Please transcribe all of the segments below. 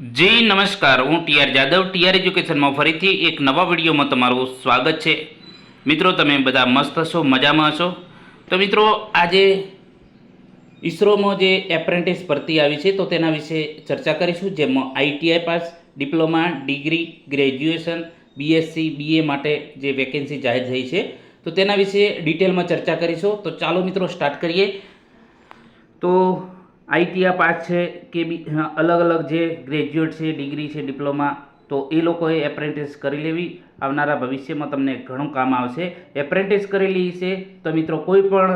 જી નમસ્કાર, હું TR Jadav TR એજ્યુકેશનમાં ફરીથી એક નવા વિડીયોમાં તમારું સ્વાગત છે। મિત્રો, તમે બધા મસ્ત હશો, મજામાં હશો? તો મિત્રો, આજે ઈસરોમાં જે એપ્રેન્ટિસ ભરતી આવી છે તો તેના વિશે ચર્ચા કરીશું, જેમાં ITI pass, diploma, degree, graduation, BSc, BA માટે જે વેકેન્સી જાહેર થઈ છે તો તેના વિશે ડિટેલમાં ચર્ચા કરીશું। તો ચાલો મિત્રો સ્ટાર્ટ કરીએ। તો આઈટીઆઈ પાસ છે કે અલગ અલગ જે ગ્રેજ્યુએટ છે, ડિગ્રી છે, ડિપ્લોમા, તો એ લોકોએ એપ્રેન્ટિસ કરી લેવી। આવનારા ભવિષ્યમાં તમને ઘણું કામ આવશે। એપ્રેન્ટિસ કરેલી છે તો મિત્રો કોઈ પણ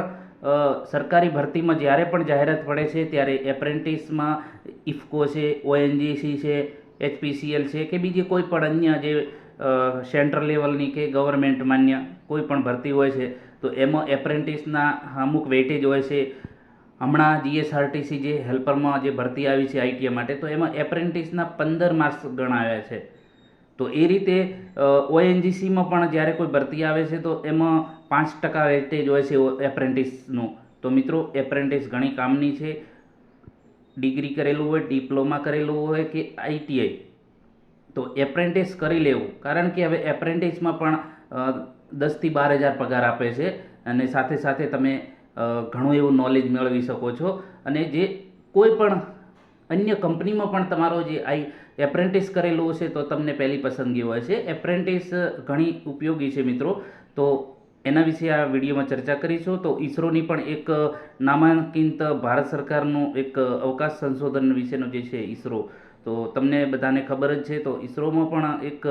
સરકારી ભરતીમાં જ્યારે પણ જાહેરાત પડે છે ત્યારે એપ્રેન્ટિસમાં ઇફકો છે, ઓએનજીસી છે, એચપીસીએલ છે કે બીજી કોઈ પણ અન્ય જે સેન્ટ્રલ લેવલની કે ગવર્મેન્ટ માન્ય કોઈ પણ ભરતી હોય છે તો એમાં એપ્રેન્ટિસના અમુક વેટેજ હોય છે। હમણાં જીએસઆરટીસી જે હેલ્પરમાં જે ભરતી આવી છે આઈટીઆઈ માટે, તો એમાં એપ્રેન્ટિસના 15 માર્ક્સ ગણાવ્યા છે। તો એ રીતે ઓએનજીસીમાં પણ જ્યારે કોઈ ભરતી આવે છે તો એમાં 5% વેટેજ હોય છે એપ્રેન્ટિસનું। તો મિત્રો, એપ્રેન્ટિસ ઘણી કામની છે। ડિગ્રી કરેલું હોય, ડિપ્લોમા કરેલું હોય કે આઈટીઆઈ, તો એપ્રેન્ટિસ કરી લેવું, કારણ કે હવે એપ્રેન્ટિસમાં પણ 10 થી 12 હજાર પગાર આપે છે અને સાથે સાથે તમે ઘણું એવું નોલેજ મેળવી શકો છો। અને જે કોઈ પણ અન્ય કંપનીમાં પણ તમારો જે એપ્રેન્ટિસ કરેલું હશે તો તમને પહેલી પસંદગી હોય છે। એપ્રેન્ટિસ ઘણી ઉપયોગી છે મિત્રો, તો એના વિશે આ વિડીયોમાં ચર્ચા કરીશું। તો ઈસરોની પણ એક નામાંકિત ભારત સરકારનું એક અવકાશ સંશોધન વિશેનો જે છે ઈસરો, તો તમને બધાને ખબર જ છે। તો ઈસરોમાં પણ એક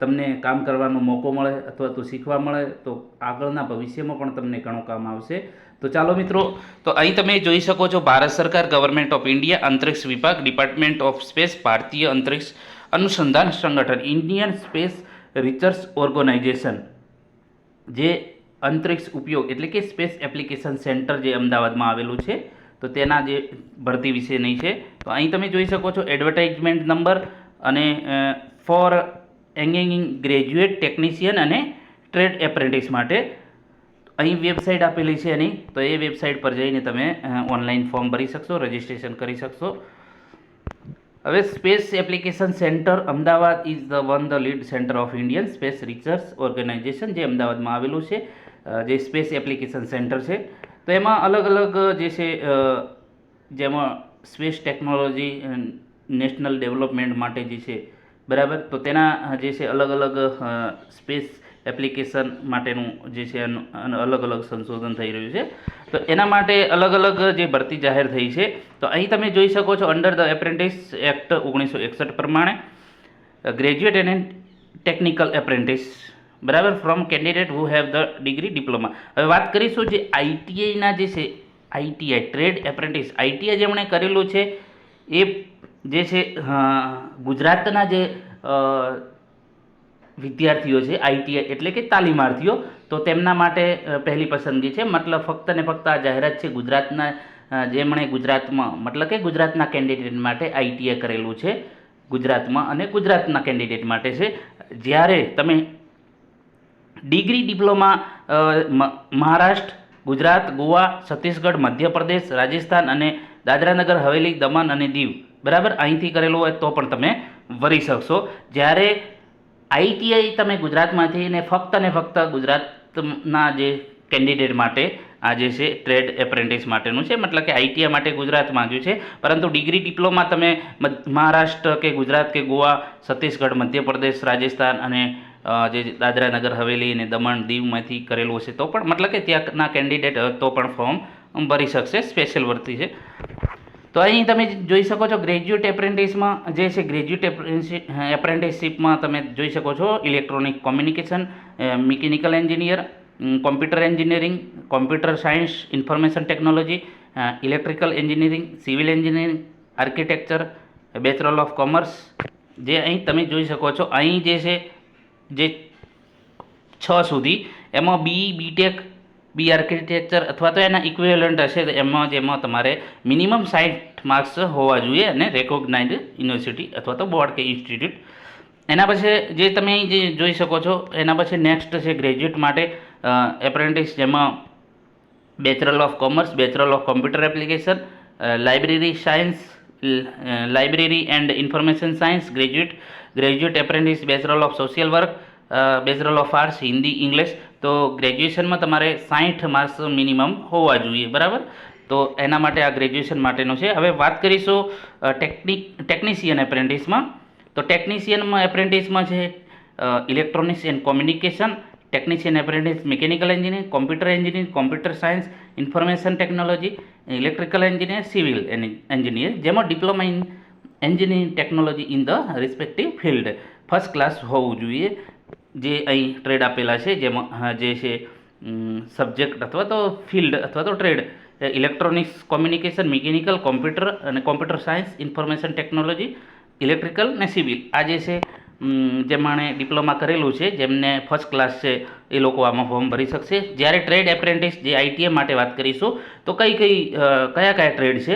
તમને કામ કરવાનો મોકો મળે અથવા તો શીખવા મળે તો આગળના ભવિષ્યમાં પણ તમને ઘણું કામ આવશે। તો ચાલો મિત્રો, તો અહીં તમે જોઈ શકો છો, ભારત સરકાર, ગવર્મેન્ટ ઓફ ઇન્ડિયા, અંતરિક્ષ વિભાગ, ડિપાર્ટમેન્ટ ઓફ સ્પેસ, ભારતીય અંતરિક્ષ અનુસંધાન સંગઠન, ઇન્ડિયન સ્પેસ રિસર્ચ ઓર્ગેનાઇઝેશન, જે અંતરિક્ષ ઉપયોગ એટલે કે સ્પેસ એપ્લિકેશન સેન્ટર જે અમદાવાદમાં આવેલું છે, તો તેના જે ભરતી વિશેની છે। તો અહીં તમે જોઈ શકો છો એડવર્ટાઇઝમેન્ટ નંબર અને ફોર એંગિંગ ગ્રેજ્યુએટ ટેકનિશિયન અને ટ્રેડ એપ્રેન્ટિસ માટે અહીં વેબસાઇટ આપેલી છે એની, તો એ વેબસાઇટ પર જઈને તમે ઓનલાઈન ફોર્મ ભરી શકશો, રજિસ્ટ્રેશન કરી શકશો। હવે space application centre Ahmedabad is the lead centre of Indian space research organisation, જે અમદાવાદમાં આવેલું છે, જે સ્પેસ એપ્લિકેશન સેન્ટર છે। તો એમાં અલગ અલગ જે છે, જેમાં સ્પેસ ટેકનોલોજી નેશનલ ડેવલપમેન્ટ માટે જે છે, બરાબર, તો તેના જે છે અલગ અલગ સ્પેસ એપ્લિકેશન માટેનું જે છે અલગ અલગ સંશોધન થઈ રહ્યું છે। તો એના માટે અલગ અલગ જે ભરતી જાહેર થઈ છે, તો અહીં તમે જોઈ શકો છો અંડર ધ એપ્રેન્ટિસ એક્ટ 1961 પ્રમાણે ગ્રેજ્યુએટ એન્ડ ટેકનિકલ એપ્રેન્ટિસ, બરાબર, from candidate who have the degree, diploma. હવે વાત કરીશું જે આઈટીઆઈના જે છે, આઈટીઆઈ ટ્રેડ એપ્રેન્ટિસ, આઈટીઆઈ જેમણે કરેલું છે એ જે છે ગુજરાતના જે વિદ્યાર્થીઓ છે, આઈટીઆઈ એટલે કે તાલીમાર્થીઓ, તો તેમના માટે પહેલી પસંદગી છે। મતલબ ફક્ત ને ફક્ત આ જાહેરાત છે ગુજરાતના, જેમણે ગુજરાતમાં, મતલબ કે ગુજરાતના કેન્ડિડેટ માટે આઈટીઆઈ કરેલું છે ગુજરાતમાં, અને ગુજરાતના કેન્ડિડેટ માટે છે। જ્યારે તમે ડિગ્રી, ડિપ્લોમા મહારાષ્ટ્ર, ગુજરાત, ગોવા, છત્તીસગઢ, મધ્યપ્રદેશ, રાજસ્થાન અને દાદરાનગર હવેલી, દમણ અને દીવ, બરાબર, અહીંથી કરેલું હોય તો પણ તમે ભરી શકશો। જ્યારે આઈટીઆઈ તમે ગુજરાતમાંથી ને ફક્ત ગુજરાતના જે કેન્ડિડેટ માટે આ જે છે ટ્રેડ એપ્રેન્ટિસ માટેનું છે, મતલબ કે આઈટીઆઈ માટે ગુજરાત માંગ્યું છે, પરંતુ ડિગ્રી, ડિપ્લોમા તમે મહારાષ્ટ્ર કે ગુજરાત કે ગોવા, છત્તીસગઢ, મધ્યપ્રદેશ, રાજસ્થાન અને જે દાદરા નગર હવેલી અને દમણ દીવમાંથી કરેલું હશે તો પણ, મતલબ કે ત્યાંના કેન્ડિડેટ તો પણ ફોર્મ ભરી શકશે, સ્પેશિયલ ભરતી છે। તો અહીં તમે જોઈ શકો છો ગ્રેજ્યુએટ એપ્રેન્ટિસમાં જે છે, ગ્રેજ્યુએટ એપ્રેન્ટિસશીપમાં તમે જોઈ શકો છો electronic communication, mechanical engineer, computer engineering, computer science, information technology, electrical engineering, civil engineering, architecture, bachelor of commerce, જે અહીં તમે જોઈ શકો છો। અહીં જે છે જે 6 સુધી, એમાં બીટેક, બી આર્કિટેક્ચર અથવા તો એના ઇક્વિવેલન્ટ હશે, જેમાં તમારે મિનિમમ 60 માર્ક્સ હોવા જોઈએ અને રેકોગ્નાઇઝડ યુનિવર્સિટી અથવા તો બોર્ડ કે ઇન્સ્ટિટ્યૂટ। એના પછી જે તમે જે જોઈ શકો છો, એના પછી નેક્સ્ટ છે ગ્રેજ્યુએટ માટે એપ્રેન્ટિસ, જેમાં bachelor of commerce, bachelor of computer application, library science, library and information science graduate apprentice bachelor of social work, bachelor of arts Hindi English. તો ગ્રેજ્યુએશનમાં તમારે 60 માર્ક્સ મિનિમમ હોવા જોઈએ, બરાબર. તો એના માટે આ ગ્રેજ્યુએશન માટેનું છે. હવે વાત કરીશું ટેકનિશિયન એપ્રેન્ટિસમાં. તો ટેકનિશિયનમાં એપ્રેન્ટિસમાં છે electronics and communication, technician apprentice mechanical engineer, computer engineer, computer science, information technology, electrical engineer, civil engineer, જેમાં diploma in engineering technology in the respective field first class હોવું જોઈએ. જે અહીં ટ્રેડ આપેલા છે, જેમાં જે છે સબ્જેક્ટ અથવા તો ફિલ્ડ અથવા તો trade electronics, communication, mechanical, computer અને computer science, information technology, electrical ને સિવિલ. આ જે છે જેમણે ડિપ્લોમા કરેલું છે, જેમને ફર્સ્ટ ક્લાસ છે, એ લોકો આમાં ફોર્મ ભરી શકશે. જ્યારે ટ્રેડ એપ્રેન્ટિસ જે આઈટીઆઈ માટે વાત કરીશું તો કયા ટ્રેડ છે.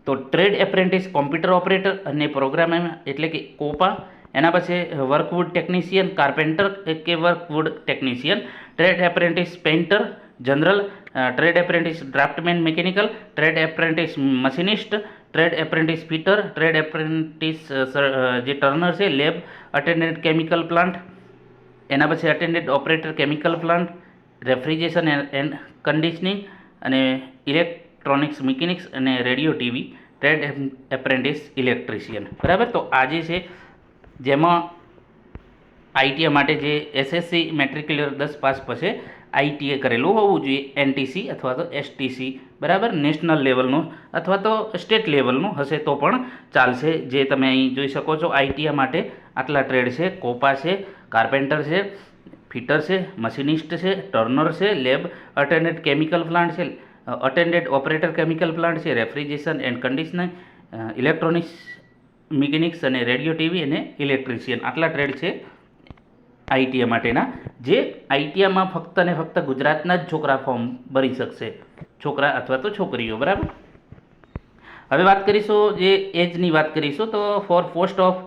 તો ટ્રેડ એપ્રેન્ટિસ કોમ્પ્યુટર ઓપરેટર અને પ્રોગ્રામર એટલે કે કોપા. એના પછી વર્કવુડ ટેકનિશિયન, કાર્પેન્ટર કે workwood technician, trade apprentice painter general, trade apprentice draughtsman mechanical, trade apprentice machinist, trade apprentice fitter, trade apprentice જે ટર્નર છે લેબ અટેન્ડન્ટ કેમિકલ પ્લાન્ટ. એના પછી attendant operator chemical plant, refrigeration and conditioning અને electronics mechanics અને radio TV, trade apprentice electrician, બરાબર. તો આજે છે જેમાં આઈટીઆઈ માટે જે એસએસસી મેટ્રિક્યુલર 10 પાસ પછી આઈટીઆઈ કરેલું હોવું જોઈએ, એનટીસી અથવા તો એસટીસી, બરાબર. નેશનલ લેવલનું અથવા તો સ્ટેટ લેવલનું હશે તો પણ ચાલશે. જે તમે અહીં જોઈ શકો છો આઈટીઆઈ માટે આટલા ટ્રેડ છે: કોપા છે, કાર્પેન્ટર છે, ફિટર છે, મશીનિસ્ટ છે, ટર્નર છે, લેબ અટેન્ડન્ટ કેમિકલ પ્લાન્ટ છે, અટેન્ડન્ટ ઓપરેટર કેમિકલ પ્લાન્ટ છે, refrigeration and conditioning, electronics mechanics અને રેડિયો ટીવી અને ઇલેક્ટ્રિશિયન. આટલા ટ્રેડ છે આઈટીઆઈ માટેના, જે આઈટીઆઈમાં ફક્ત ને ફક્ત ગુજરાતના જ છોકરા ફોર્મ ભરી શકશે, છોકરા અથવા તો છોકરીઓ, બરાબર. હવે વાત કરીશું જે એજની વાત કરીશું. તો ફોર પોસ્ટ ઓફ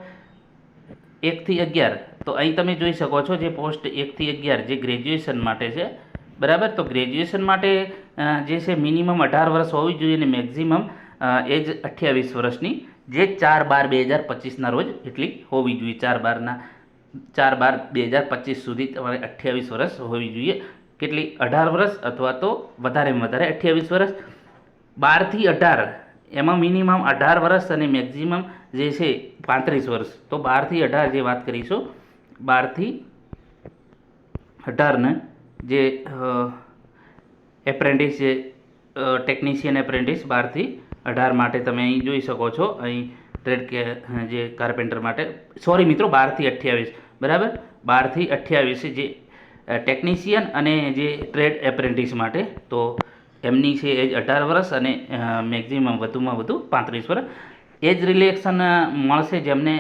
1 થી 11, તો અહીં તમે જોઈ શકો છો જે પોસ્ટ 1 થી 11 જે ગ્રેજ્યુએશન માટે છે, બરાબર. તો ગ્રેજ્યુએશન માટે જે છે મિનિમમ 18 વર્ષ હોવી જોઈએ અને મેક્ઝિમમ એજ 28 વર્ષની, જે 4/12/2025ના રોજ એટલી હોવી જોઈએ. 4/12/2025 સુધી તમારે 28 વર્ષ હોવી જોઈએ. કેટલી? 18 વર્ષ અથવા તો વધારેમાં વધારે 28 વર્ષ. 12 થી 18 એમાં મિનિમમ 18 વર્ષ અને મેક્ઝિમમ જે છે 35 વર્ષ. તો 12 થી 18 જે વાત કરીશું, 12 થી 18ને જે એપ્રેન્ટિસ છે ટેકનિશિયન એપ્રેન્ટિસ 12 થી 18 માટે તમે અહીં જોઈ શકો છો. અહીં ટ્રેડ જે કાર્પેન્ટર માટે, સોરી મિત્રો, 12 થી 28, બરાબર. 12 થી 28 જે ટેકનિશિયન અને જે ટ્રેડ એપ્રેન્ટિસ માટે, તો એમની છે એજ 18 વર્ષ અને મેક્ઝિમમ વધુમાં વધુ 35 વર્ષ. એજ રિલેક્શન મળશે જેમને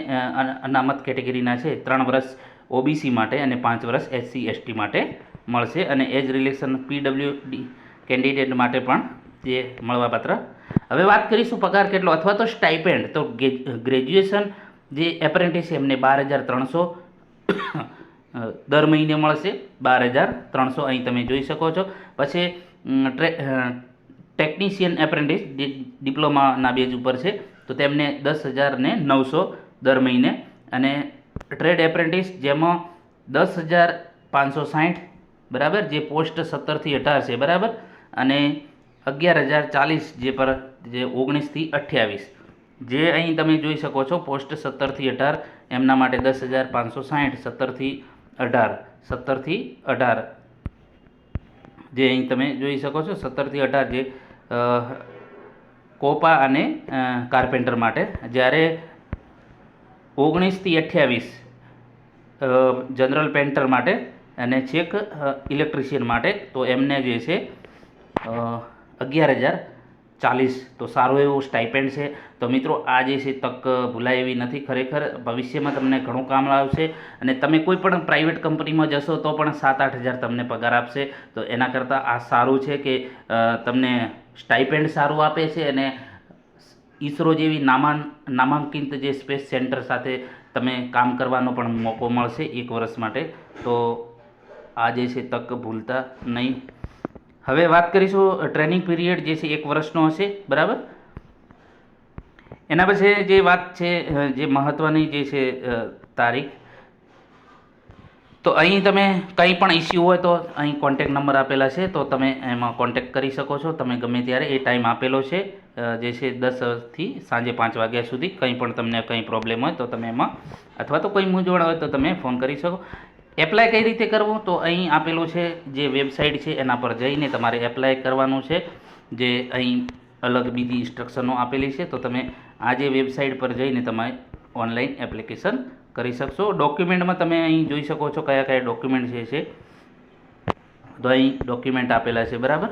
અનામત કેટેગરીના છે 3 વર્ષ ઓબીસી માટે અને 5 વર્ષ એસસી એસટી માટે મળશે. અને એજ રિલેક્શન પીડબ્લ્યુડી કેન્ડિડેટ માટે પણ જે મળવાપાત્ર. હવે વાત કરીશું પગાર કેટલો અથવા તો સ્ટાઇપેન્ડ. તો ગ્રેજ્યુએશન જે એપ્રેન્ટિસ એમને 12,300 દર મહિને મળશે, 12,300 અહીં તમે જોઈ શકો છો. પછી ટેકનિશિયન એપ્રેન્ટિસ ડિપ્લોમાના બેઝ ઉપર છે, તો તેમને 10,900 દર મહિને. અને ટ્રેડ એપ્રેન્ટિસ જેમાં 10,560, બરાબર, જે પોસ્ટ 17 થી 18 છે, બરાબર. અને 11,040 જે 19 થી 28, જે અહીં તમે જોઈ શકો છો પોસ્ટ 17 થી 18 એમના માટે 10,560, 17 થી 18 જે અહીં તમે જોઈ શકો છો 17 થી 18 જે કોપા અને કાર્પેન્ટર માટે. જ્યારે 19 થી 28 જનરલ પેન્ટર માટે અને છેક ઇલેક્ટ્રિશિયન માટે, તો એમને જે છે 11,040. તો સારું એવું સ્ટાઇપેન્ડ છે. તો મિત્રો આ જે છે તક ભૂલાય એવી નથી. ખરેખર ભવિષ્યમાં તમને ઘણું કામ આવશે. અને તમે કોઈ પણ પ્રાઇવેટ કંપનીમાં જશો તો પણ 7-8 હજાર તમને પગાર આપશે. તો એના કરતાં આ સારું છે કે તમને સ્ટાઇપેન્ડ સારું આપે છે અને ઈસરો જેવી નામાંકિત જે સ્પેસ સેન્ટર સાથે તમે કામ કરવાનો પણ મોકો મળશે 1 વર્ષ માટે. તો આ જે છે તક ભૂલતા નહીં. હવે વાત કરીશું ટ્રેનિંગ પીરિયડ જે છે 1 વર્ષનો હશે, બરાબર. એના પછી જે વાત છે જે મહત્ત્વની જે છે તારીખ, તો અહીં તમે કંઈ પણ ઇસ્યુ હોય તો અહીં કોન્ટેક નંબર આપેલા છે, તો તમે એમાં કોન્ટેક કરી શકો છો. તમે ગમે ત્યારે એ ટાઈમ આપેલો છે જે છે 10 થી સાંજે 5 વાગ્યા સુધી. કંઈ પણ તમને કંઈ પ્રોબ્લેમ હોય તો તમે એમાં અથવા તો કોઈ મૂંઝવણ હોય તો તમે ફોન કરી શકો. એપ્લાય કઈ રીતે કરવું, તો અહીં આપેલું છે જે વેબસાઇટ છે એના પર જઈને તમારે એપ્લાય કરવાનું છે. જે અહીં અલગ બીજી ઇન્સ્ટ્રક્શનો આપેલી છે, તો તમે આ જે વેબસાઇટ પર જઈને તમે ઓનલાઈન એપ્લિકેશન કરી શકશો. ડોક્યુમેન્ટમાં તમે અહીં જોઈ શકો છો કયા કયા ડોક્યુમેન્ટ છે. તો અહીં ડોક્યુમેન્ટ આપેલા છે, બરાબર.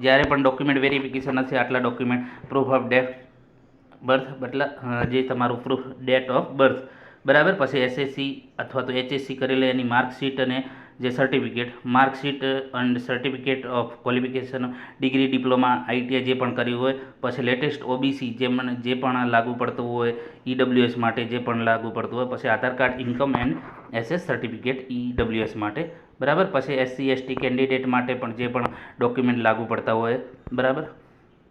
જ્યારે પણ ડોક્યુમેન્ટ વેરિફિકેશન હશે આટલા ડોક્યુમેન્ટ, પ્રૂફ ઓફ બર્થ મતલબ જે તમારું પ્રૂફ ડેટ ઓફ બર્થ, બરાબર. પછી એસએસસી અથવા તો એચએસસી કરેલી એની માર્કશીટ અને જે certificate, marksheet and certificate of qualification, degree, diploma, ITI જે પણ કર્યું હોય. પછી લેટેસ્ટ ઓબીસી જે પણ લાગુ પડતું હોય, ઈડબ્લ્યુએસ માટે જે પણ લાગુ પડતું હોય. પછી આધાર કાર્ડ, ઇન્કમ એન્ડ એસએસ સર્ટિફિકેટ ઈડબ્લ્યુએસ માટે, બરાબર. પછી એસસી એસટી કેન્ડિડેટ માટે પણ જે પણ ડોક્યુમેન્ટ લાગુ પડતા હોય, બરાબર.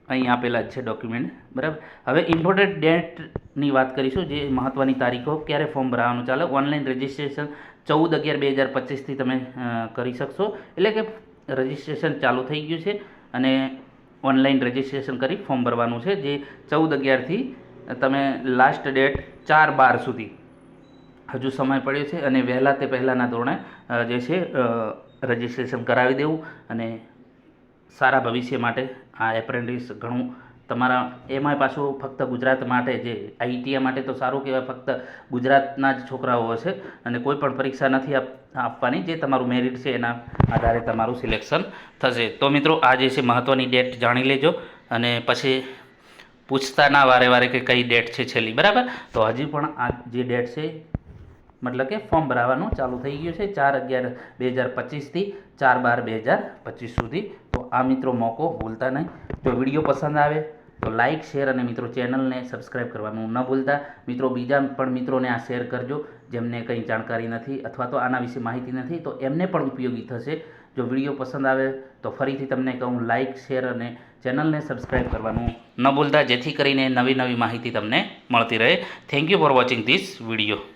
અહીં આપેલા જ છે ડોક્યુમેન્ટ, બરાબર. હવે ઇમ્પોર્ટન્ટ ડેટની વાત કરીશું, જે મહત્ત્વની તારીખો ક્યારે ફોર્મ ભરાવાનું ચાલે. ઓનલાઈન રજિસ્ટ્રેશન 14/11/2025થી તમે કરી શકશો. એટલે કે રજિસ્ટ્રેશન ચાલુ થઈ ગયું છે અને ઓનલાઈન રજિસ્ટ્રેશન કરી ફોર્મ ભરવાનું છે. જે 14/11થી તમે લાસ્ટ ડેટ 4/12 સુધી હજુ સમય પડ્યો છે, અને વહેલા તે પહેલાંના ધોરણે જે છે રજિસ્ટ્રેશન કરાવી દેવું. અને સારા ભવિષ્ય માટે આ એપ્રેન્ટિસ ઘણું તમારા, એમાંય પાછું ફક્ત ગુજરાત માટે, જે આઈટીઆઈ માટે તો સારું કહેવાય, ફક્ત ગુજરાતના જ છોકરાઓ હશે અને કોઈ પણ પરીક્ષા નથી આપવાની. જે તમારું મેરિટ છે એના આધારે તમારું સિલેક્શન થશે. તો મિત્રો આ જે છે મહત્ત્વની ડેટ જાણી લેજો, અને પછી પૂછતા ના વારે વારે કે કઈ ડેટ છે છેલ્લી, બરાબર. તો હજી પણ આ જે ડેટ છે મતલબ કે ફોર્મ ભરાવાનું ચાલુ થઈ ગયું છે 4/11/2025થી 4/12/2025 સુધી. તો આ મિત્રો મોકો ભૂલતા નહીં. જો વિડીયો પસંદ આવે તો લાઇક, શેર અને મિત્રો ચેનલને સબસ્ક્રાઈબ કરવાનું ન ભૂલતા. મિત્રો બીજા પણ મિત્રોને આ શેર કરજો જેમને કંઈ જાણકારી નથી અથવા તો આના વિશે માહિતી નથી, તો એમને પણ ઉપયોગી થશે. જો વિડીયો પસંદ આવે તો ફરીથી તમને કહું, લાઇક, શેર અને ચેનલને સબસ્ક્રાઈબ કરવાનું ન ભૂલતા, જેથી કરીને નવી નવી માહિતી તમને મળતી રહે. Thank you for watching this video.